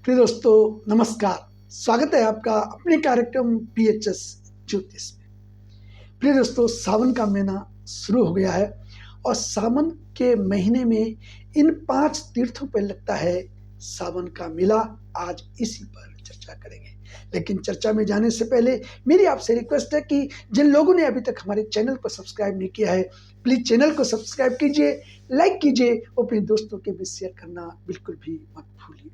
प्रिय दोस्तों, नमस्कार। स्वागत है आपका अपने कार्यक्रम पीएचएस ज्योतिष में। प्रिय दोस्तों, सावन का महीना शुरू हो गया है और सावन के महीने में इन 5 तीर्थों पर लगता है सावन का मेला। आज इसी पर चर्चा करेंगे, लेकिन चर्चा में जाने से पहले मेरी आपसे रिक्वेस्ट है कि जिन लोगों ने अभी तक हमारे चैनल को सब्सक्राइब नहीं किया है, प्लीज चैनल को सब्सक्राइब कीजिए, लाइक कीजिए और अपने दोस्तों के बीच शेयर करना बिल्कुल भी मत भूलिए।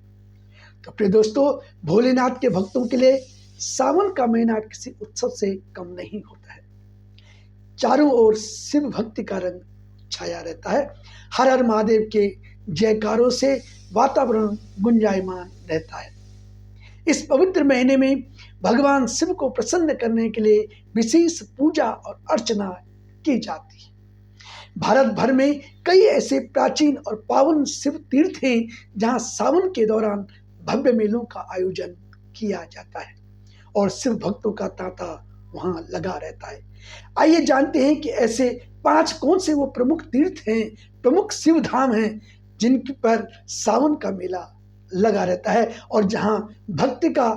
तो प्रिय दोस्तों, भोलेनाथ के भक्तों के लिए सावन का महीना किसी उत्सव से कम नहीं होता है। चारों ओर शिव भक्ति का रंग छाया रहता है। हर हर महादेव के जयकारों से वातावरण गुंजायमान रहता है। इस पवित्र महीने में भगवान शिव को प्रसन्न करने के लिए विशेष पूजा और अर्चना की जाती है। भारत भर में कई ऐसे प्राचीन और पावन शिव तीर्थ हैं जहां सावन के दौरान भव्य मेलों का आयोजन किया जाता है और शिव भक्तों का तांता वहां लगा रहता है। आइए जानते हैं कि ऐसे 5 कौन से वो प्रमुख तीर्थ हैं, प्रमुख शिव धाम हैं जिन पर सावन का मेला लगा रहता है और जहां भक्ति का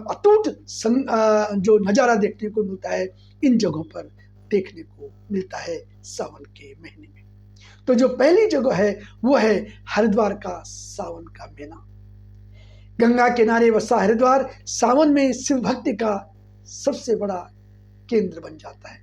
अटूट जो नज़ारा देखने को मिलता है, इन जगहों पर देखने को मिलता है सावन के महीने में। तो जो पहली जगह है वो है हरिद्वार का सावन का मेला। गंगा किनारे बसा हरिद्वार सावन में शिव भक्ति का सबसे बड़ा केंद्र बन जाता है।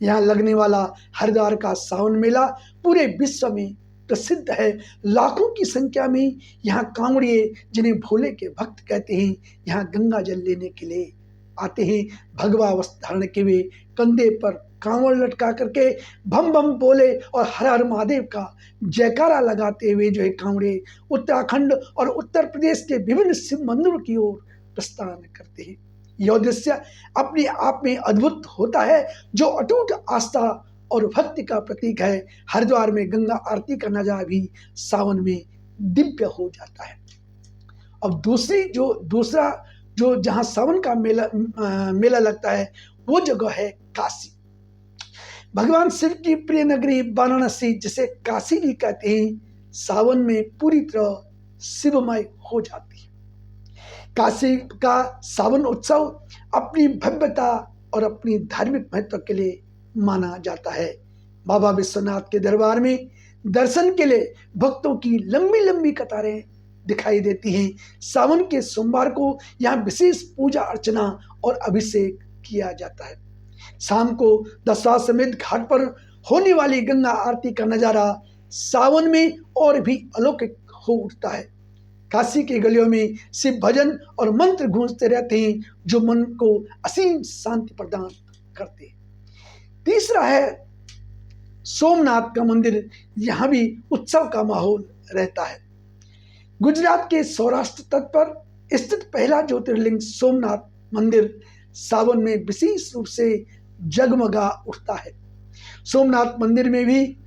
यहाँ लगने वाला हरिद्वार का सावन मेला पूरे विश्व में प्रसिद्ध है। लाखों की संख्या में यहाँ कांवड़िए, जिन्हें भोले के भक्त कहते हैं, यहाँ गंगा जल लेने के लिए आते हैं। भगवा वस्त्र धारण के हुए, कंधे पर कांवड़ लटका करके भम भम बोले और हर हर महादेव का जयकारा लगाते हुए जो है कांवड़े उत्तराखंड और उत्तर प्रदेश के विभिन्न शिव मंदिरों की ओर प्रस्थान करते हैं। यह दृश्य अपने आप में अद्भुत होता है, जो अटूट आस्था और भक्ति का प्रतीक है। हरिद्वार में गंगा आरती का नजारा भी सावन में दिव्य हो जाता है। अब दूसरा जो जहाँ सावन का मेला लगता है वो जगह है काशी। भगवान शिव की प्रिय नगरी वाराणसी, जिसे काशी भी कहते हैं, सावन में पूरी तरह शिवमय हो जाती है। काशी का सावन उत्सव अपनी भव्यता और अपनी धार्मिक महत्व के लिए माना जाता है। बाबा विश्वनाथ के दरबार में दर्शन के लिए भक्तों की लंबी लंबी कतारें दिखाई देती हैं। सावन के सोमवार को यहाँ विशेष पूजा अर्चना और अभिषेक किया जाता है। शाम को दशाश्वमेध घाट पर होने वाली गंगा आरती का नजारा सावन में और भी अलौकिक हो उठता है। काशी के गलियों में शिव भजन और मंत्र गूंजते रहते हैं, जो मन को असीम शांति प्रदान करते हैं। तीसरा है सोमनाथ का मंदिर। यहाँ भी उत्सव का माहौल रहता है। गुजरात के सौराष्ट्र तट पर स्थित पहला ज्योतिर्लिंग सोमनाथ मंदिर सावन में विशेष रूप से जगमगा उठता है। सोमनाथ मंदिर में भी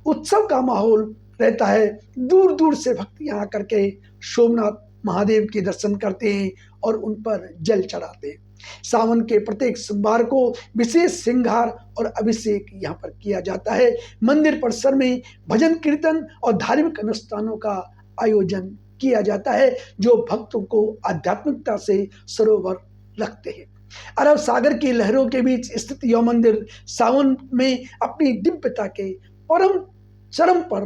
उत्सव का माहौल रहता है। दूर दूर से भक्त यहाँ करके सोमनाथ महादेव के दर्शन करते हैं और उन पर जल चढ़ाते हैं। सावन के प्रत्येक सोमवार को विशेष श्रृंगार और अभिषेक यहाँ पर किया जाता है। मंदिर परिसर में भजन कीर्तन और धार्मिक अनुष्ठानों का आयोजन किया जाता है, जो भक्तों को आध्यात्मिकता से सरोवर रखते हैं। अरब सागर की लहरों के बीच स्थित यह मंदिर सावन में अपनी दिव्यता के परम चरम पर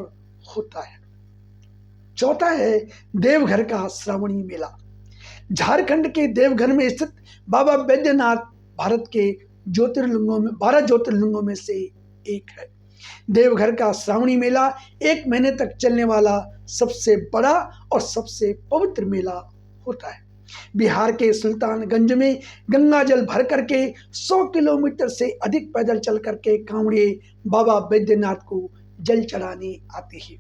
होता है। चौथा है देवघर का श्रावणी मेला। झारखंड के देवघर में स्थित बाबा बैद्यनाथ भारत के 12 ज्योतिर्लिंगों में से एक है। देवघर का श्रावणी मेला 1 महीने तक चलने वाला सबसे बड़ा और सबसे पवित्र मेला होता है। बिहार के सुल्तानगंज में गंगा जल भर करके 100 किलोमीटर से अधिक पैदल चल करके कांवड़िए बाबा बैद्यनाथ को जल चढ़ाने आते हैं।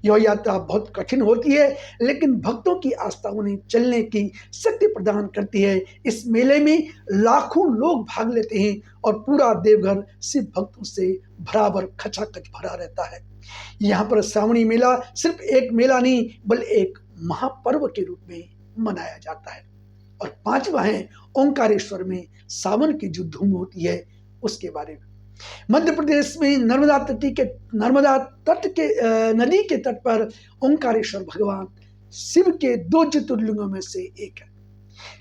यह यात्रा बहुत कठिन होती है, लेकिन भक्तों की आस्था उन्हें चलने की शक्ति प्रदान करती है। इस मेले में लाखों लोग भाग लेते हैं और पूरा देवघर शिव भक्तों से बराबर खचाखच भरा रहता है। यहाँ पर श्रावणी मेला सिर्फ एक मेला नहीं, बल्कि एक महापर्व के रूप में मनाया जाता है। और 5वां है ओंकारेश्वर में सावन की जो धूम होती है उसके बारे में। मध्य प्रदेश में नर्मदा नदी के तट पर ओंकारेश्वर भगवान शिव के 2 ज्योतिर्लिंगों में से एक है।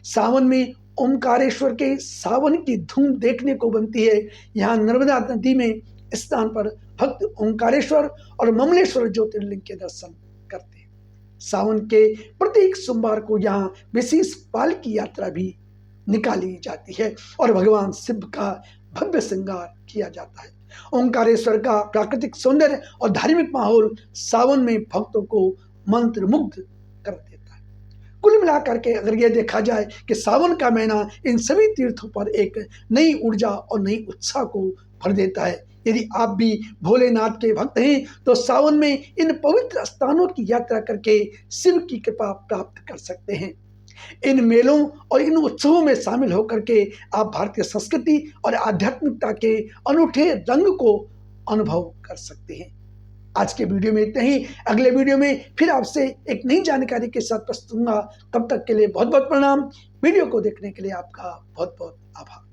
सावन में ओमकारेश्वर के सावन की धूम देखने को बनती है। यहाँ नर्मदा नदी में स्नान पर भक्त ओंकारेश्वर और ममलेश्वर ज्योतिर्लिंग के दर्शन करते हैं। सावन के प्रत्येक सोमवार को यहाँ विशेष पालकी यात्रा भी निकाली जाती है और भगवान शिव का भव्य श्रृंगार किया जाता है। ओंकारेश्वर का प्राकृतिक सौंदर्य और धार्मिक माहौल सावन में भक्तों को मंत्रमुग्ध कर देता है। कुल मिलाकर के अगर यह देखा जाए कि सावन का महीना इन सभी तीर्थों पर एक नई ऊर्जा और नई उत्साह को भर देता है। यदि आप भी भोलेनाथ के भक्त हैं तो सावन में इन पवित्र स्थानों की यात्रा करके शिव की कृपा प्राप्त कर सकते हैं। इन मेलों और इन उत्सवों में शामिल होकर के आप भारतीय संस्कृति और आध्यात्मिकता के अनूठे रंग को अनुभव कर सकते हैं। आज के वीडियो में इतना ही। अगले वीडियो में फिर आपसे एक नई जानकारी के साथ प्रस्तुत होऊंगा। तब तक के लिए बहुत बहुत प्रणाम। वीडियो को देखने के लिए आपका बहुत बहुत आभार।